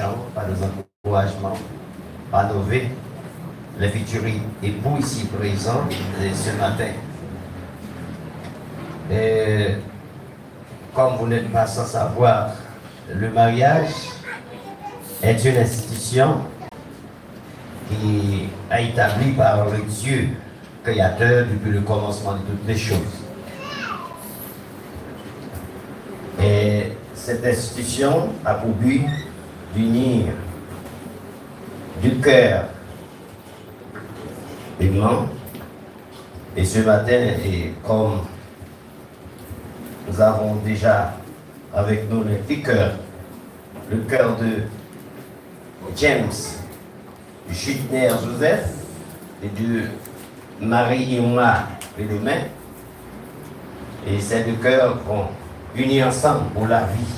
chants, par nos encouragements, par nos vœux, les futurs époux ici présents ce matin. Et comme vous n'êtes pas sans savoir, le mariage est une institution qui a été établie par le Dieu créateur depuis le commencement de toutes les choses. Et cette institution a pour but d'unir du cœur aimant. Et ce matin, et comme nous avons déjà avec nous le cœur de James Jutner Joseph et de Marie-Irma Pélomain, et ces deux cœurs vont unir ensemble pour la vie.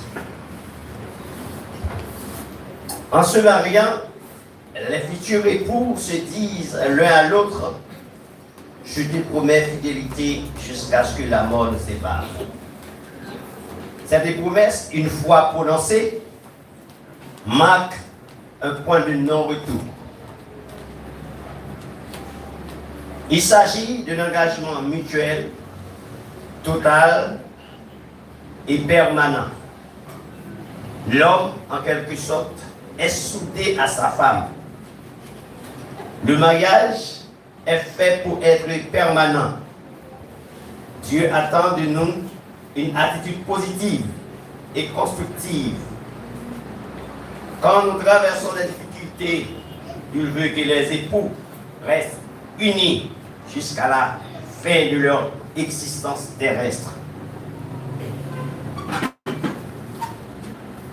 En se mariant, les futurs époux se disent l'un à l'autre: je te promets fidélité jusqu'à ce que la mort nous sépare. Cette promesse, une fois prononcée, marque un point de non-retour. Il s'agit d'un engagement mutuel, total et permanent. L'homme, en quelque sorte, est soudé à sa femme. Le mariage est fait pour être permanent. Dieu attend de nous une attitude positive et constructive. Quand nous traversons des difficultés, il veut que les époux restent unis jusqu'à la fin de leur existence terrestre.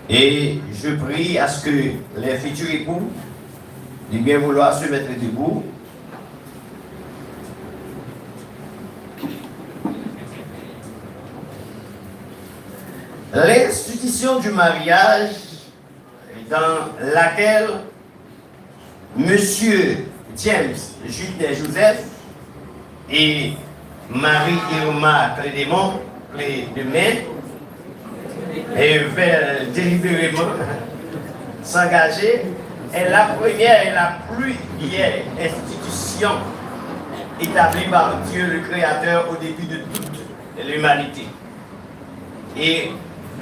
Et je prie à ce que les futurs époux de bien vouloir se mettre debout. L'institution du mariage dans laquelle Monsieur James Jutner Joseph et Marie-Irma Clédémont et veulent délibérément s'engager est la première et la plus vieille institution établie par Dieu le Créateur au début de toute l'humanité et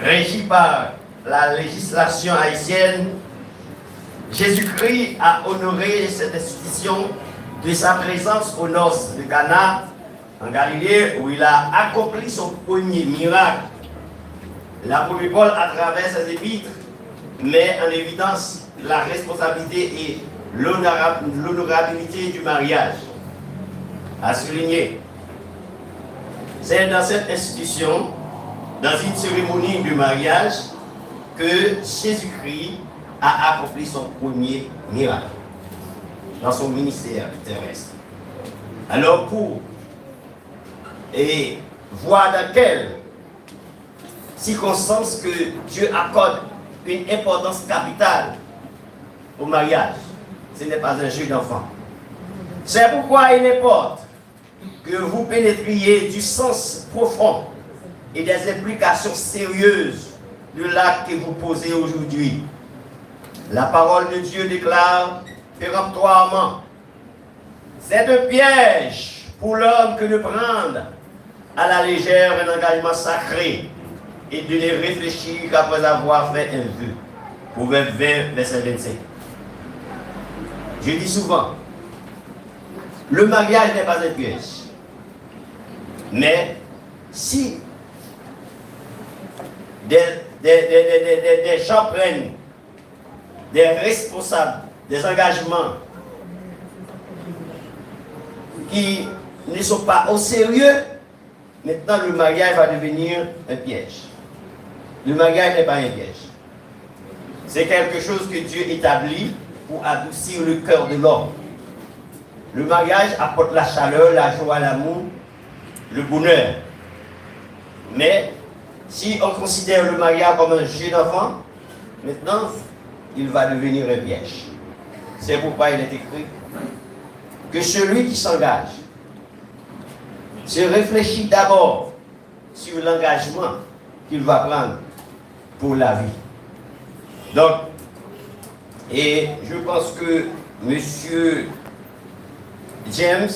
régie par la législation haïtienne. Jésus-Christ a honoré cette institution de sa présence aux noces de Cana, en Galilée, où il a accompli son premier miracle. L'apôtre Paul, à travers ses épîtres, met en évidence la responsabilité et l'honorabilité du mariage. À souligner, c'est dans cette institution, dans une cérémonie du mariage, que Jésus-Christ a accompli son premier miracle dans son ministère terrestre. Alors pour voir dans quelles circonstances que Dieu accorde une importance capitale au mariage, ce n'est pas un jeu d'enfant. C'est pourquoi il importe que vous pénétriez du sens profond et des implications sérieuses de l'acte que vous posez aujourd'hui. La parole de Dieu déclare péremptoirement: c'est un piège pour l'homme que de prendre à la légère un engagement sacré et de ne réfléchir qu'après avoir fait un vœu. Proverbe 20, verset 25. Je dis souvent, le mariage n'est pas un piège. Mais si des gens prennent des responsables, des engagements qui ne sont pas au sérieux, maintenant le mariage va devenir un piège. Le mariage n'est pas un piège. C'est quelque chose que Dieu établit pour adoucir le cœur de l'homme. Le mariage apporte la chaleur, la joie, l'amour, le bonheur. Mais si on considère le mariage comme un jeu d'enfant, maintenant, il va devenir un piège. C'est pourquoi il est écrit que celui qui s'engage se réfléchit d'abord sur l'engagement qu'il va prendre pour la vie. Donc, Et je pense que M. James